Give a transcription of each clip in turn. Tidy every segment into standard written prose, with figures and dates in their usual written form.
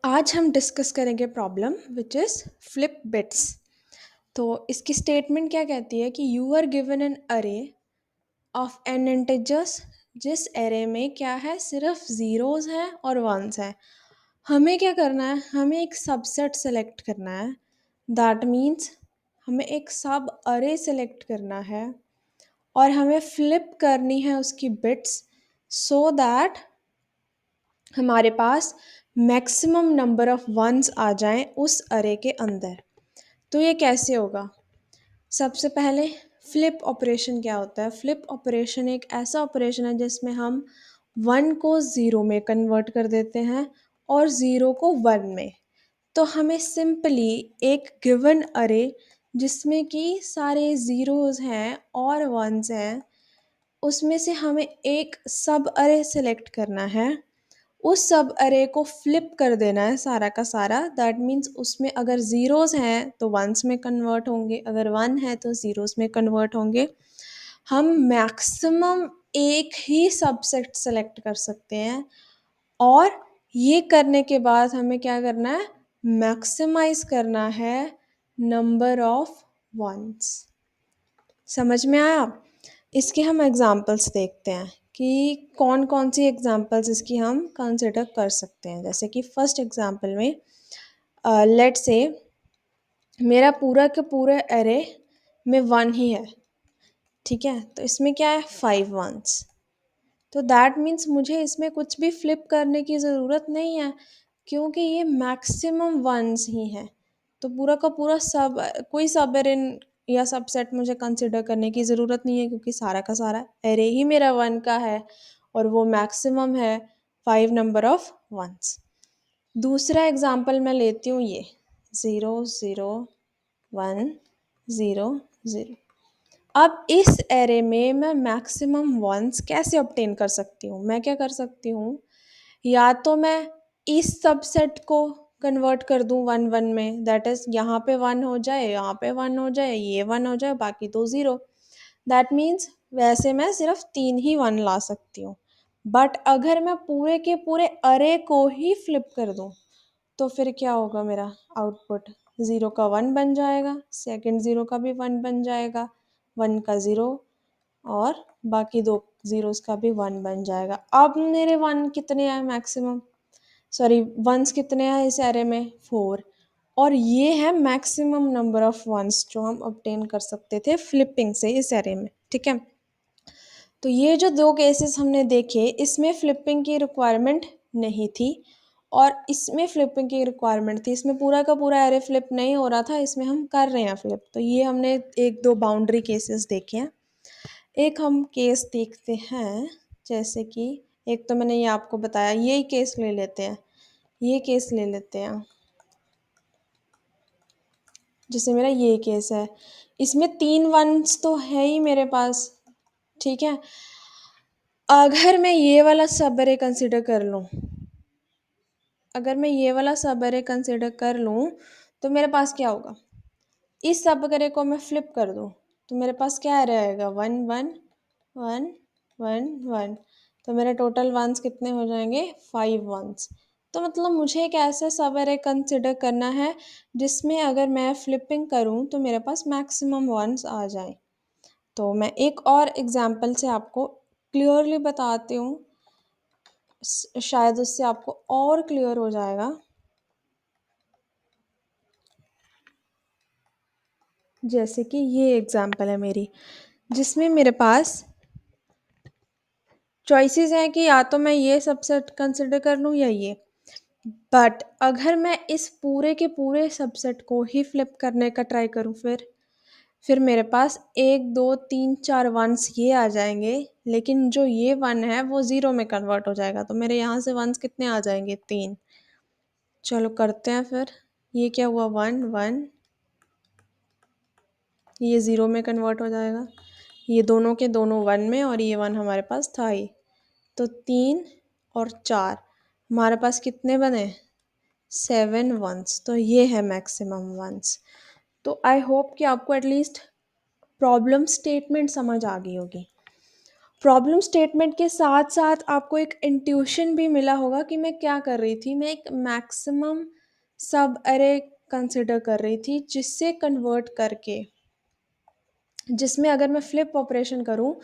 आज हम डिस्कस करेंगे problem which is flip bits. तो इसकी स्टेटमेंट क्या कहती है कि यू आर गिवन एन अरे ऑफ एन इंटिजर्स, जिस एरे में क्या है, सिर्फ ज़ीरोज़ हैं और वंस हैं। हमें क्या करना है, हमें एक सबसेट सेलेक्ट करना है। दैट मीन्स हमें एक सब अरे सेलेक्ट करना है और हमें फ्लिप करनी है उसकी बिट्स सो दैट हमारे पास मैक्सिमम नंबर ऑफ वंस आ जाएं उस अरे के अंदर। तो ये कैसे होगा? सबसे पहले फ्लिप ऑपरेशन क्या होता है? फ्लिप ऑपरेशन एक ऐसा ऑपरेशन है जिसमें हम वन को ज़ीरो में कन्वर्ट कर देते हैं और ज़ीरो को वन में। तो हमें सिंपली एक गिवन अरे जिसमें कि सारे ज़ीरोज़ हैं और वंस हैं, उसमें से हमें एक सब अरे सेलेक्ट करना है। उस सब अरे को फ्लिप कर देना है सारा का सारा। दैट मीन्स उसमें अगर ज़ीरोज़ हैं तो वंस में कन्वर्ट होंगे, अगर वन है तो ज़ीरोज़ में कन्वर्ट होंगे। हम मैक्सिमम एक ही सबसेट सेलेक्ट कर सकते हैं और ये करने के बाद हमें क्या करना है, मैक्सिमाइज करना है नंबर ऑफ वंस। समझ में आया? इसके हम एग्जांपल्स देखते हैं कि कौन कौन सी एग्जांपल्स इसकी हम कंसिडर कर सकते हैं। जैसे कि फर्स्ट एग्जांपल में लेट से मेरा पूरा के पूरे एरे में वन ही है, ठीक है? तो इसमें क्या है, 5 वंस। तो दैट मीन्स मुझे इसमें कुछ भी फ्लिप करने की ज़रूरत नहीं है क्योंकि ये मैक्सिमम वंस ही हैं। तो पूरा का पूरा सब कोई सब एरे या सबसेट मुझे कंसिडर करने की ज़रूरत नहीं है क्योंकि सारा का सारा एरे ही मेरा वन का है और वो मैक्सिमम है 5 नंबर ऑफ वंस। दूसरा एग्जाम्पल मैं लेती हूँ, ये 0 0 1 0 0। अब इस एरे में मैं मैक्सिमम वंस कैसे ऑब्टेन कर सकती हूँ? मैं क्या कर सकती हूँ, या तो मैं इस सबसेट को कन्वर्ट कर दूँ वन वन में, दैट इज़ यहाँ पे वन हो जाए, यहाँ पे वन हो जाए, ये वन हो जाए, बाकी तो ज़ीरो। दैट मीन्स वैसे मैं सिर्फ 3 ही वन ला सकती हूँ। बट अगर मैं पूरे के पूरे अरे को ही फ्लिप कर दूँ तो फिर क्या होगा, मेरा आउटपुट 0 का 1 बन जाएगा, सेकंड 0 का भी 1 बन जाएगा, 1 का 0 और बाकी दो ज़ीरोज़ का भी 1 बन जाएगा। अब मेरे 1 कितने हैं मैक्सिमम, सॉरी वंस कितने हैं इस एरे में, 4। और ये है मैक्सिमम नंबर ऑफ वंस जो हम ऑब्टेन कर सकते थे फ्लिपिंग से इस एरे में, ठीक है? तो ये जो दो केसेस हमने देखे, इसमें फ्लिपिंग की रिक्वायरमेंट नहीं थी और इसमें फ्लिपिंग की रिक्वायरमेंट थी। इसमें पूरा का पूरा एरे फ्लिप नहीं हो रहा था, इसमें हम कर रहे हैं फ्लिप। तो ये हमने एक दो बाउंड्री केसेस देखे हैं। एक हम केस देखते हैं, जैसे कि एक तो मैंने ये आपको बताया, यही केस ले लेते हैं, ये केस ले लेते हैं। जैसे मेरा ये केस है, इसमें 3 वंस तो है ही मेरे पास, ठीक है? अगर मैं ये वाला सब अरे कंसिडर कर लूँ, अगर मैं ये वाला सब अरे कंसिडर कर लूँ तो मेरे पास क्या होगा, इस सब अरे को मैं फ्लिप कर दूँ तो मेरे पास क्या रहेगा, 1 1 1 1 1। तो मेरे टोटल वंस कितने हो जाएंगे, 5 वंस। तो मतलब मुझे एक ऐसा सब अरे कंसिडर करना है जिसमें अगर मैं फ्लिपिंग करूँ तो मेरे पास मैक्सिमम वंस आ जाए। तो मैं एक और एग्जांपल से आपको क्लियरली बताती हूँ, शायद उससे आपको और क्लियर हो जाएगा। जैसे कि ये एग्जांपल है मेरी, जिसमें मेरे पास चॉइसेस हैं कि या तो मैं ये सबसेट कंसिडर कर लूँ या ये। बट अगर मैं इस पूरे के पूरे सबसेट को ही फ्लिप करने का ट्राई करूँ, फिर मेरे पास 1 2 3 4 वंस ये आ जाएंगे, लेकिन जो ये वन है वो ज़ीरो में कन्वर्ट हो जाएगा। तो मेरे यहाँ से वंस कितने आ जाएंगे, 3। चलो करते हैं फिर। ये क्या हुआ, 1 1, ये ज़ीरो में कन्वर्ट हो जाएगा, ये दोनों के दोनों 1 में और ये 1 हमारे पास था ही। तो 3 और 4 हमारे पास कितने बने, 7 वंस। तो ये है मैक्सिमम वंस। तो आई होप कि आपको एटलीस्ट प्रॉब्लम स्टेटमेंट समझ आ गई होगी। प्रॉब्लम स्टेटमेंट के साथ-साथ आपको एक इंट्यूशन भी मिला होगा कि मैं क्या कर रही थी, मैं एक मैक्सिमम सब अरे कंसिडर कर रही थी, जिससे कन्वर्ट करके जिसमें अगर मैं फ्लिप ऑपरेशन करूँ,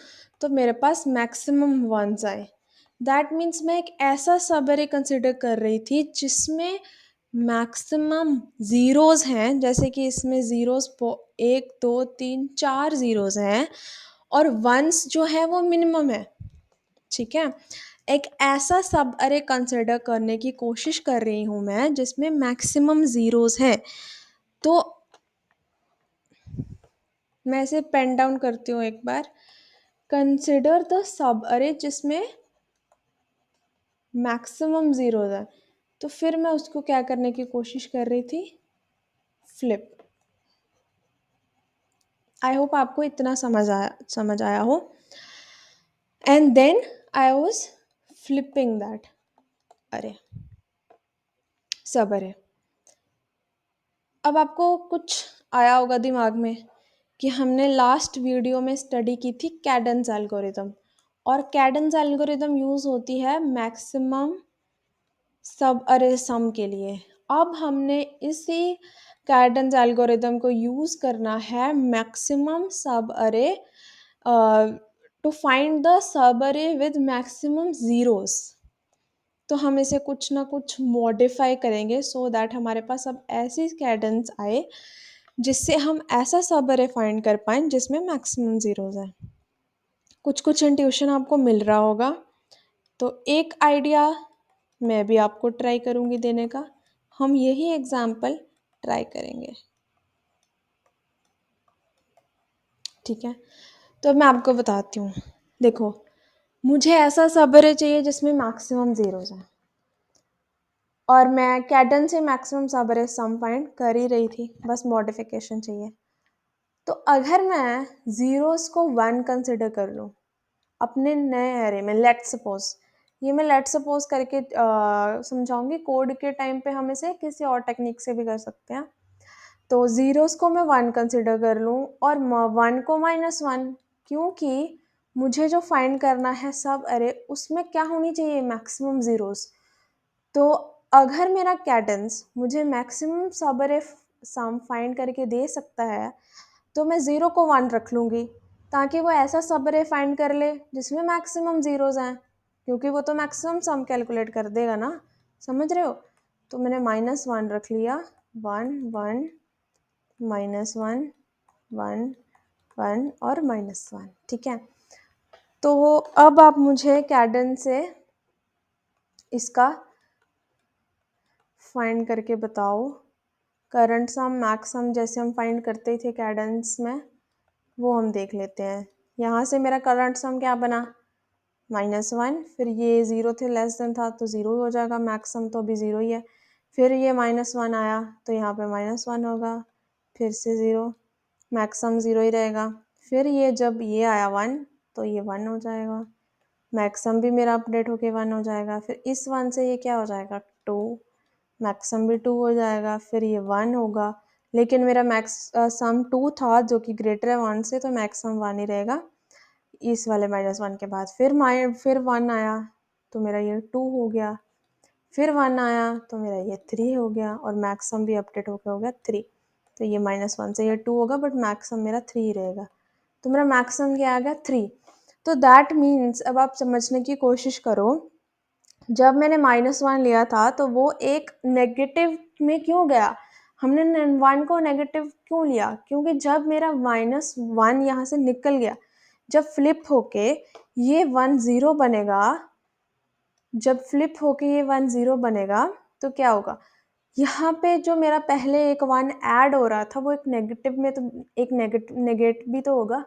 तो मेरे पास मैक्सिमम वन्स आए। दैट मीन्स मैं एक ऐसा सब अरे कंसिडर कर रही थी, जिसमें मैक्सिमम ज़ीरोज़ हैं, जैसे कि इसमें ज़ीरोज़ 1, 2, 3, 4 ज़ीरोज़ हैं और वन्स जो है वो मिनिमम है, ठीक है? एक ऐसा सब अरे कंसिडर करने की कोशिश कर रही हूँ मैं, जिसमें मैक्सिमम ज़ीरोज़ हैं। तो मैं इसे पेन डाउन करती हूँ एक बार। कंसिडर द सब अरे जिसमें मैक्सिमम ज़ीरोज़ है। तो फिर मैं उसको क्या करने की कोशिश कर रही थी? फ्लिप। आई होप आपको इतना समझ आया हो। And then I was flipping that array, सब अरे। अब आपको कुछ आया होगा दिमाग में कि हमने लास्ट वीडियो में स्टडी की थी कैडेंस एल्गोरिदम, और कैडेंस एल्गोरिदम यूज़ होती है मैक्सिमम सब अरे सम के लिए। अब हमने इसी कैडेंस एल्गोरिदम को यूज़ करना है मैक्सिमम सब अरे टू फाइंड द सब अरे विद मैक्सिमम ज़ीरोज़। तो हम इसे कुछ ना कुछ मॉडिफाई करेंगे सो दैट हमारे पास अब ऐसी कैडेंस आए, जिससे हम ऐसा सब अरे फाइंड कर पाएँ जिसमें मैक्सिमम ज़ीरोज़ हैं। कुछ-कुछ इंट्यूशन आपको मिल रहा होगा। तो एक आइडिया मैं भी आपको ट्राई करूँगी देने का। हम यही एग्ज़ाम्पल ट्राई करेंगे, ठीक है? तो मैं आपको बताती हूँ। देखो, मुझे ऐसा सब अरे चाहिए जिसमें मैक्सिमम ज़ीरोज़ हैं, और मैं कैडेंस से मैक्सिमम सब अरे सम फाइंड कर ही रही थी, बस मॉडिफ़िकेशन चाहिए। तो अगर मैं ज़ीरोज़ को 1 कंसिडर कर लूँ अपने नए एरे में, लेट्स सपोज़, ये मैं लेट्स सपोज़ करके समझाऊँगी। कोड के टाइम पे हम इसे किसी और टेक्निक से भी कर सकते हैं। तो ज़ीरोज़ को मैं 1 कंसिडर कर लूँ और 1 को -1, क्योंकि मुझे जो फाइंड करना है सब अरे, उसमें क्या होनी चाहिए? Maximum zeros. तो अगर मेरा कैडेंस मुझे मैक्सिमम सब अरे सम फाइंड करके दे सकता है, तो मैं 0 को 1 रख लूँगी, ताकि वो ऐसा सब अरे फाइंड कर ले जिसमें मैक्सिमम ज़ीरोज़ हैं, क्योंकि वो तो मैक्सिमम सम कैलकुलेट कर देगा ना। समझ रहे हो? तो मैंने -1 रख लिया, 1 1 -1 1 1 और -1, ठीक है? तो अब आप मुझे कैडेंस से इसका फाइंड करके बताओ। करंट सम, मैक्स सम जैसे हम फाइंड करते थे कैडेंस में, वो हम देख लेते हैं। यहाँ से मेरा करंट सम क्या बना? -1, फिर ये 0 थे, लेस देन था तो 0 ही हो जाएगा, मैक्स सम तो अभी 0 ही है। फिर ये -1 आया तो यहाँ पे -1 होगा, फिर से 0, मैक्स सम 0 ही रहेगा। फिर ये जब ये आया 1, तो ये 1 हो जाएगा, मैक्स सम भी मेरा अपडेट होके 1 हो जाएगा। फिर इस 1 से ये क्या हो जाएगा? 2, मैक्सिमम भी 2 हो जाएगा, फिर ये 1 होगा, लेकिन मेरा मैक्स सम 2 था जो कि ग्रेटर है 1 से, तो मैक्सिमम 1 ही रहेगा इस वाले -1 के बाद। फिर 1 आया तो मेरा ये 2 हो गया, फिर 1 आया तो मेरा ये 3 हो गया, और मैक्सिमम भी अपडेट होके हो गया 3। तो ये -1 से ये 2 होगा, बट मैक्सिमम मेरा 3 ही रहेगा। तो मेरा मैक्सिमम क्या आ गया? 3। तो दैट मीन्स, अब आप समझने की कोशिश करो, जब मैंने -1 लिया था तो वो एक नेगेटिव में क्यों गया? हमने 1 को नेगेटिव क्यों लिया? क्योंकि जब मेरा -1 यहाँ से निकल गया, जब फ्लिप होके ये 1 0 बनेगा, जब फ्लिप होके ये 1 0 बनेगा, तो क्या होगा? यहाँ पे जो मेरा पहले एक 1 ऐड हो रहा था, वो एक नेगेटिव में, तो एक नेगेट भी तो होगा।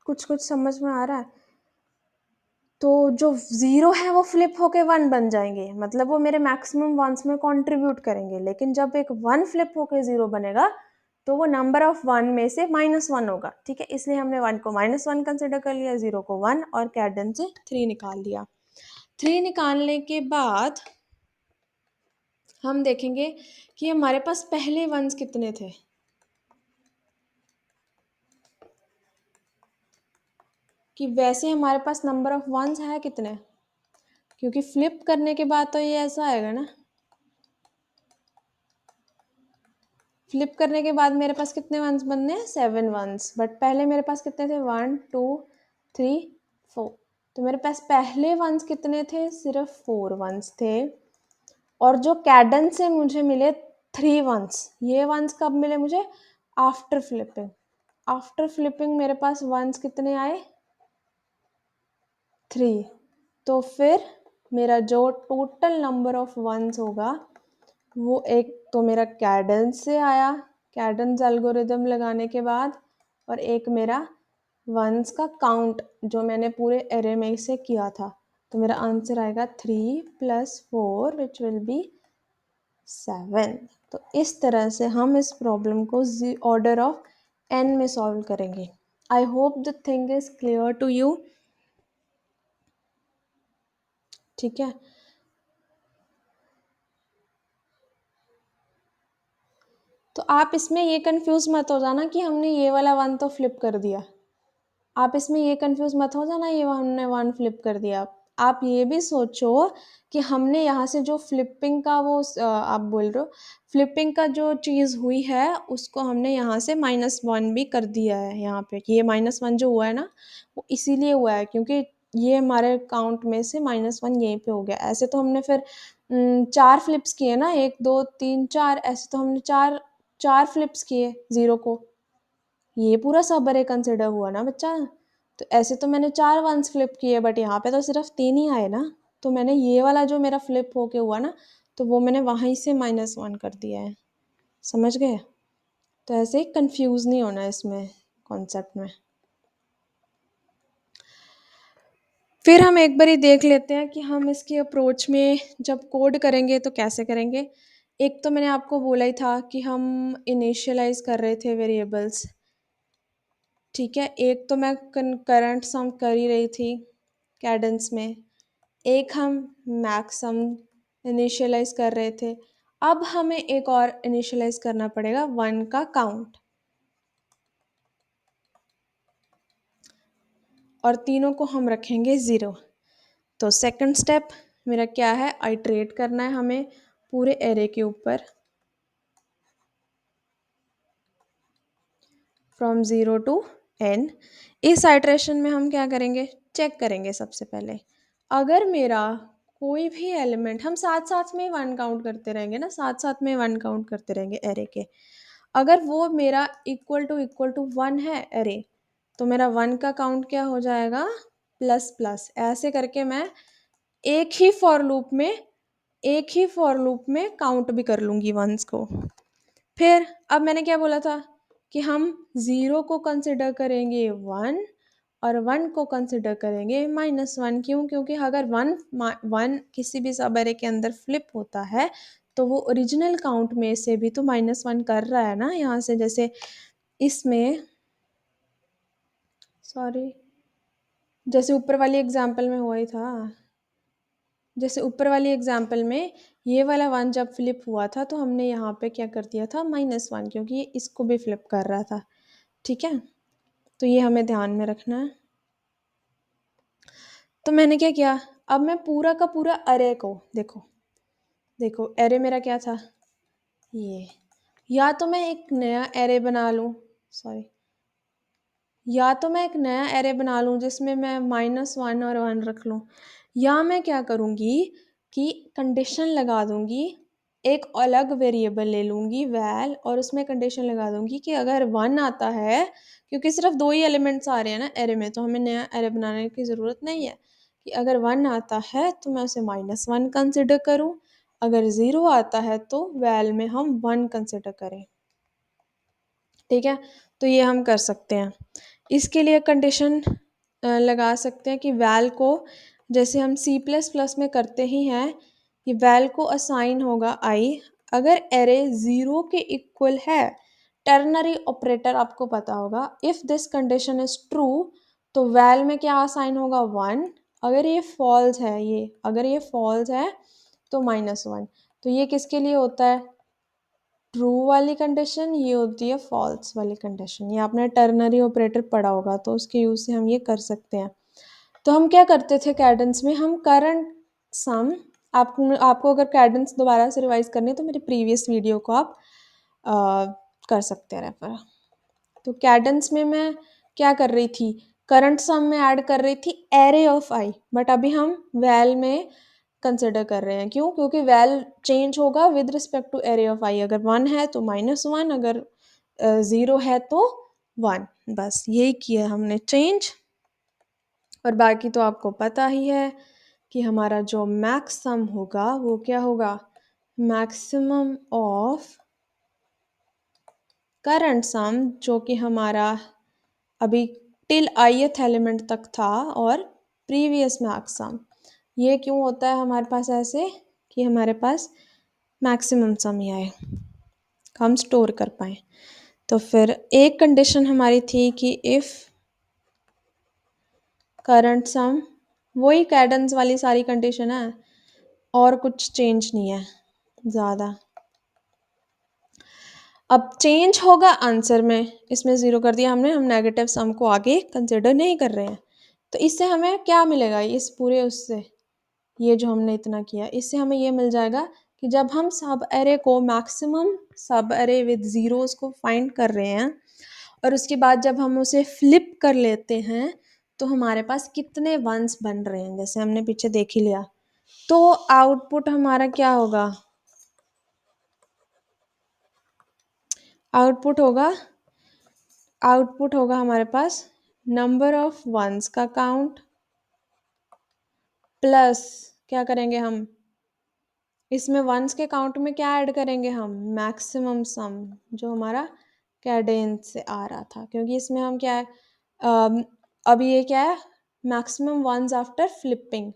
कुछ-कुछ समझ में आ रहा है? तो जो 0 है वो फ्लिप होके 1 बन जाएँगे, मतलब वो मेरे मैक्सिमम वन्स में कंट्रीब्यूट करेंगे। लेकिन जब एक 1 फ्लिप होके 0 बनेगा, तो वो नंबर ऑफ 1 में से -1 होगा, ठीक है? इसलिए हमने 1 को -1 कंसिडर कर लिया, 0 को 1 और कैडेंस से 3 निकाल लिया। 3 निकालने के बाद हम देखेंगे कि हमारे पास पहले वन्स कितने थे। कि वैसे हमारे पास नंबर ऑफ वंस है कितने, क्योंकि फ्लिप करने के बाद तो ये ऐसा आएगा ना, फ्लिप करने के बाद मेरे पास कितने वंस बनने हैं, 7 वंस, बट पहले मेरे पास कितने थे, 1 2 3 4, तो मेरे पास पहले वंस कितने थे, सिर्फ 4 वंस थे। और जो कैडेंस से मुझे मिले 3 वंस, ये वंस कब मिले मुझे, आफ्टर फ्लिपिंग। आफ्टर फ्लिपिंग मेरे पास वंस कितने आए, 3। तो फिर मेरा जो टोटल नंबर ऑफ वंस होगा वो एक तो मेरा कैडेंस से आया, कैडेंस एल्गोरिदम लगाने के बाद, और एक मेरा वंस का काउंट जो मैंने पूरे एरे में से किया था। तो मेरा आंसर आएगा 3 + 4 विच विल बी 7। तो इस तरह से हम इस प्रॉब्लम को ऑर्डर ऑफ n में सॉल्व करेंगे। I hope the thing is clear to you. ठीक है, तो आप इसमें ये कंफ्यूज मत हो जाना कि हमने ये वाला 1 तो फ्लिप कर दिया। आप इसमें ये कंफ्यूज मत हो जाना ये हमने 1 फ्लिप कर दिया। आप ये भी सोचो कि हमने यहाँ से जो फ्लिपिंग का वो आप बोल रहे हो फ्लिपिंग का जो चीज़ हुई है उसको हमने यहाँ से -1 भी कर दिया है यहाँ पे, कि ये -1 जो हुआ है ना वो इसीलिए हुआ है क्योंकि ये हमारे काउंट में से -1 यहीं पे हो गया। ऐसे तो हमने फिर 4 फ्लिप्स किए ना, 1 2 3 4, ऐसे तो हमने चार चार फ्लिप्स किए 0 को, ये पूरा सब अरे कंसिडर हुआ ना बच्चा। तो ऐसे तो मैंने 4 वंस फ्लिप किए बट यहाँ पे तो सिर्फ 3 ही आए ना, तो मैंने ये वाला जो मेरा फ्लिप होके हुआ ना तो वो मैंने वहीं से -1 कर दिया है। समझ गए? तो ऐसे कंफ्यूज नहीं होना इसमें कॉन्सेप्ट में। फिर हम एक बार ही देख लेते हैं कि हम इसकी अप्रोच में जब कोड करेंगे तो कैसे करेंगे। एक तो मैंने आपको बोला ही था कि हम इनिशियलाइज कर रहे थे वेरिएबल्स, ठीक है। एक तो मैं करंट सम कर ही रही थी कैडेंस में, एक हम मैक्स सम इनिशियलाइज कर रहे थे। अब हमें एक और इनिशियलाइज करना पड़ेगा 1 का काउंट, और तीनों को हम रखेंगे 0। तो सेकंड स्टेप मेरा क्या है, आइट्रेट करना है हमें पूरे एरे के ऊपर फ्रॉम 0 टू n। इस आइट्रेशन में हम क्या करेंगे, चेक करेंगे सबसे पहले अगर मेरा कोई भी एलिमेंट, हम साथ साथ में 1 काउंट करते रहेंगे ना, साथ साथ में 1 काउंट करते रहेंगे एरे के, अगर वो मेरा इक्वल टू 1 है एरे, तो मेरा 1 का काउंट क्या हो जाएगा, प्लस प्लस, ऐसे करके मैं एक ही फॉर लूप में काउंट भी कर लूँगी वंस को। फिर अब मैंने क्या बोला था कि हम 0 को कंसिडर करेंगे 1 और 1 को कंसिडर करेंगे -1। क्यों? क्योंकि अगर 1 किसी भी सब एरे के अंदर फ्लिप होता है तो वो ओरिजिनल काउंट में से भी तो -1 कर रहा है ना, यहाँ से जैसे इसमें, सॉरी, जैसे ऊपर वाली एग्जाम्पल में हुआ ही था, जैसे ऊपर वाली एग्जाम्पल में ये वाला 1 जब फ्लिप हुआ था तो हमने यहाँ पे क्या कर दिया था, -1, क्योंकि ये इसको भी फ्लिप कर रहा था। ठीक है, तो ये हमें ध्यान में रखना है। तो मैंने क्या किया, अब मैं पूरा का पूरा अरे को देखो, देखो एरे मेरा क्या था, ये, या तो मैं एक नया एरे बना लूँ, सॉरी, या तो मैं एक नया एरे बना लूँ जिसमें मैं -1 और 1 रख लूँ, या मैं क्या करूँगी कि कंडीशन लगा दूँगी, एक अलग वेरिएबल ले लूँगी वैल, और उसमें कंडीशन लगा दूँगी कि अगर 1 आता है, क्योंकि सिर्फ 2 ही एलिमेंट्स आ रहे हैं ना एरे में, तो हमें नया एरे बनाने की ज़रूरत नहीं है, कि अगर 1 आता है तो मैं उसे -1 कंसिडर करूँ, अगर 0 आता है तो वैल में हम 1 कंसिडर करें। ठीक है, तो ये हम कर सकते हैं। इसके लिए कंडीशन लगा सकते हैं कि वैल को, जैसे हम C++ में करते ही हैं, कि वैल को असाइन होगा i, अगर एरे 0 के इक्वल है, टर्नरी ऑपरेटर आपको पता होगा, if this condition is true तो वैल में क्या असाइन होगा, 1, अगर ये फॉल्स है, अगर ये फॉल्स है तो -1। तो ये किसके लिए होता है, ट्रू वाली कंडीशन ये होती है फॉल्स वाली कंडीशन। ये आपने टर्नरी ऑपरेटर पढ़ा होगा, तो उसके यूज़ से हम ये कर सकते हैं। तो हम क्या करते थे कैडेंस में, हम करंट सम, आपको अगर कैडेंस दोबारा से रिवाइज करनी है तो मेरी प्रीवियस वीडियो को आप कर सकते हैं रेफर। तो कैडेंस में मैं क्या कर रही थी, करंट सम में ऐड कर रही थी एरे ऑफ आई, बट अभी हम वैल में कंसिडर कर रहे हैं। क्यों? क्योंकि वैल चेंज होगा with respect to array of I. अगर 1 है तो -1, अगर 0 है तो 1। बस यही किया हमने चेंज। और बाकी तो आपको पता ही है कि हमारा जो मैक्स सम होगा वो क्या होगा, मैक्सिमम ऑफ करंट सम, जो कि हमारा अभी टिल ith एलिमेंट तक था, और प्रीवियस मैक्स सम। ये क्यों होता है हमारे पास ऐसे कि हमारे पास मैक्सिमम सम ही आए, हम स्टोर कर पाए। तो फिर एक कंडीशन हमारी थी कि इफ़ करंट सम, वही कैडेंस वाली सारी कंडीशन है और कुछ चेंज नहीं है ज़्यादा। अब चेंज होगा आंसर में, इसमें ज़ीरो कर दिया हमने, हम नेगेटिव सम को आगे कंसिडर नहीं कर रहे हैं। तो इससे हमें क्या मिलेगा, इस पूरे उससे, ये जो हमने इतना किया, इससे हमें ये मिल जाएगा कि जब हम सब एरे को, मैक्सिमम सब एरे विद ज़ीरोज़ को फाइंड कर रहे हैं, और उसके बाद जब हम उसे फ्लिप कर लेते हैं तो हमारे पास कितने वंस बन रहे हैं, जैसे हमने पीछे देख ही लिया। तो आउटपुट हमारा क्या होगा, आउटपुट होगा हमारे पास नंबर ऑफ वंस का काउंट प्लस, क्या करेंगे हम, इसमें वंस के काउंट में क्या ऐड करेंगे हम, मैक्सिमम सम, जो हमारा कैडेंस से आ रहा था। क्योंकि इसमें हम क्या है, अभी ये क्या है, मैक्सिमम वंस आफ्टर फ्लिपिंग,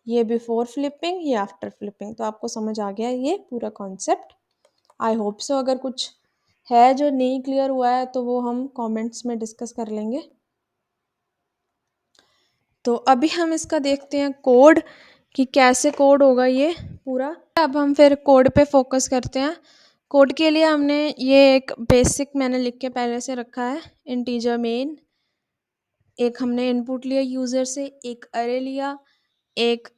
ये बिफोर फ्लिपिंग, ये आफ्टर फ्लिपिंग। तो आपको समझ आ गया ये पूरा कॉन्सेप्ट, आई होप सो। अगर कुछ है जो नहीं क्लियर हुआ है तो वो हम कमेंट्स में डिस्कस कर लेंगे। तो अभी हम इसका देखते हैं कोड, कि कैसे कोड होगा ये पूरा। अब हम फिर कोड पे फोकस करते हैं। कोड के लिए हमने ये एक बेसिक मैंने लिख के पहले से रखा है, इंटीजर मेन। एक हमने इनपुट लिया यूज़र से, एक अरे लिया, एक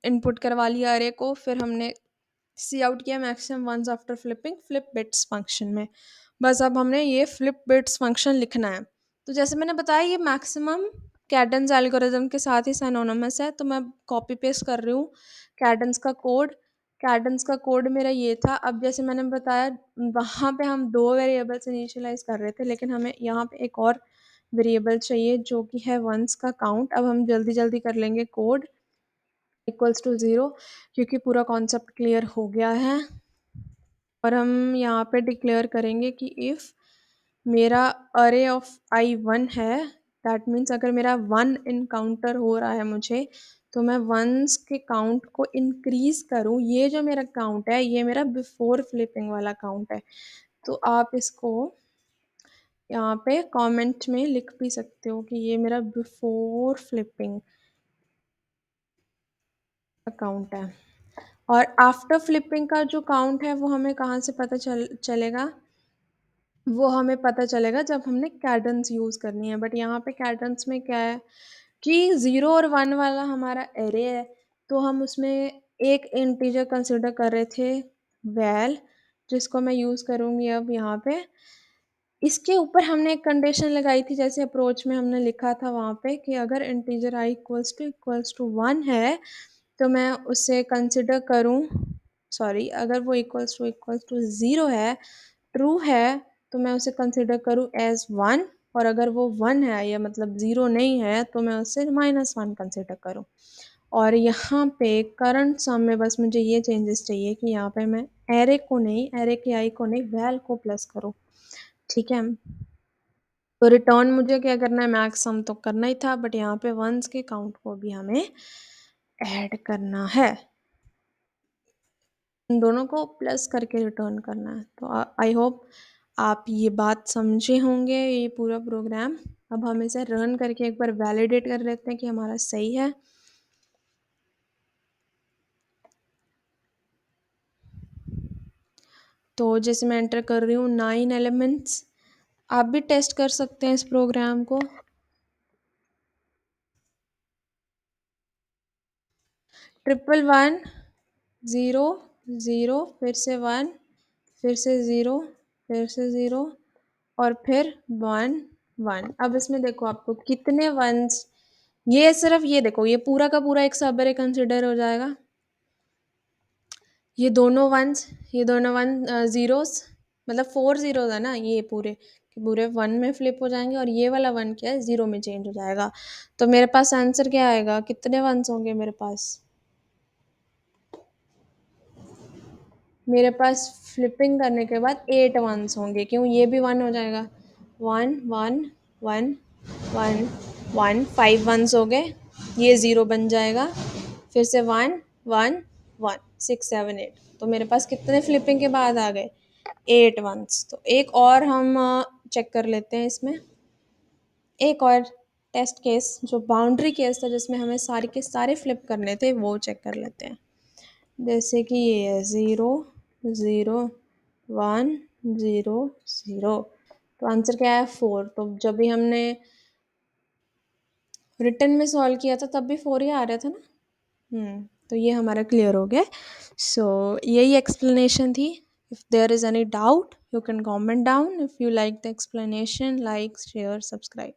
इनपुट करवा लिया अरे को, फिर हमने सी आउट किया maximum ones after flipping flip bits function में। बस अब हमने ये फ्लिप बिट्स फंक्शन लिखना है। तो जैसे मैंने बताया ये मैक्सिमम कैडेंस एल्गोरिथम के साथ ही सिनोनिमस है, तो मैं कॉपी पेस्ट कर रही हूँ कैडेंस का कोड। कैडेंस का कोड मेरा ये था। अब जैसे मैंने बताया वहाँ पे हम 2 वेरिएबल्स इनिशियलाइज कर रहे थे, लेकिन हमें यहाँ पे एक और वेरिएबल चाहिए जो कि है वंस का काउंट। अब हम जल्दी जल्दी कर लेंगे कोड इक्वल्स टू 0, क्योंकि पूरा कॉन्सेप्ट क्लियर हो गया है। और हम यहाँ पे डिक्लेयर करेंगे कि इफ़ मेरा अरे ऑफ आई 1 है, दैट मीन्स अगर मेरा 1 इनकाउंटर हो रहा है मुझे, तो मैं वंस के काउंट को इंक्रीज़ करूँ। ये जो मेरा काउंट है ये मेरा बिफोर फ्लिपिंग वाला काउंट है। तो आप इसको यहाँ पे कमेंट में लिख भी सकते हो कि ये मेरा बिफोर फ्लिपिंग अकाउंट है। और आफ्टर फ्लिपिंग का जो काउंट है वो हमें कहाँ से पता चलेगा, वो हमें पता चलेगा जब हमने कैडेंस यूज़ करनी है। बट यहाँ पे कैडेंस में क्या है कि 0 और 1 वाला हमारा एरे है, तो हम उसमें एक इंटीजर कंसिडर कर रहे थे वैल, जिसको मैं यूज़ करूँगी अब यहाँ पे। इसके ऊपर हमने एक कंडीशन लगाई थी, जैसे अप्रोच में हमने लिखा था वहाँ पे कि अगर इंटीजर आई इक्वल्स टू 1 है तो मैं उसे कंसिडर करूँ, सॉरी, अगर वो इक्वल्स टू 0 है, ट्रू है, तो मैं उसे कंसिडर करूँ एज 1, और अगर वो 1 है या मतलब 0 नहीं है तो मैं उसे -1 कंसिडर करूँ। और यहाँ पे करंट सम में बस मुझे ये चेंजेस चाहिए कि यहाँ पे मैं एरे को नहीं, एरे के आई को नहीं, वैल को प्लस करूँ। ठीक है, तो रिटर्न मुझे क्या करना है, मैक्स सम तो करना ही था, बट यहाँ पे वंस के काउंट को भी हमें ऐड करना है, इन दोनों को प्लस करके रिटर्न करना है। तो आई होप आप ये बात समझे होंगे, ये पूरा प्रोग्राम। अब हम इसे रन करके एक बार वैलिडेट कर लेते हैं कि हमारा सही है। तो जैसे मैं एंटर कर रही हूँ 9 एलिमेंट्स। आप भी टेस्ट कर सकते हैं इस प्रोग्राम को। 111 0 0 फिर से 1 फिर से 0 फिर से 0 और फिर 1 1। अब इसमें देखो आपको कितने वंस, ये सिर्फ ये देखो ये पूरा का पूरा एक सब अरे कंसिडर हो जाएगा। ये दोनों वंस, ये दोनों ज़ीरोस, मतलब 4 ज़ीरोस है ना, ये पूरे के पूरे 1 में फ्लिप हो जाएंगे और ये वाला 1 क्या है 0 में चेंज हो जाएगा। तो मेरे पास आंसर क्या आएगा, कितने वंस होंगे मेरे पास? मेरे पास फ्लिपिंग करने के बाद 8 वंस होंगे, क्यों, ये भी 1 हो जाएगा। 1 1 1 1 1 5 वंस हो गए, ये 0 बन जाएगा, फिर से 1 1 1 6 7 8। तो मेरे पास कितने फ्लिपिंग के बाद आ गए, 8 वंस। तो एक और हम चेक कर लेते हैं इसमें, एक और टेस्ट केस जो बाउंड्री केस था जिसमें हमें सारे के सारे फ्लिप करने थे वो चेक कर लेते हैं। जैसे कि ये है 0 0 1 0 0। तो आंसर क्या है 4। तो जब भी हमने रिटर्न में सॉल्व किया था तब भी 4 ही आ रहा था ना। तो ये हमारा क्लियर हो गया। सो यही एक्सप्लेनेशन थी। If there is any doubt you can comment down. If you like the explanation, like share subscribe.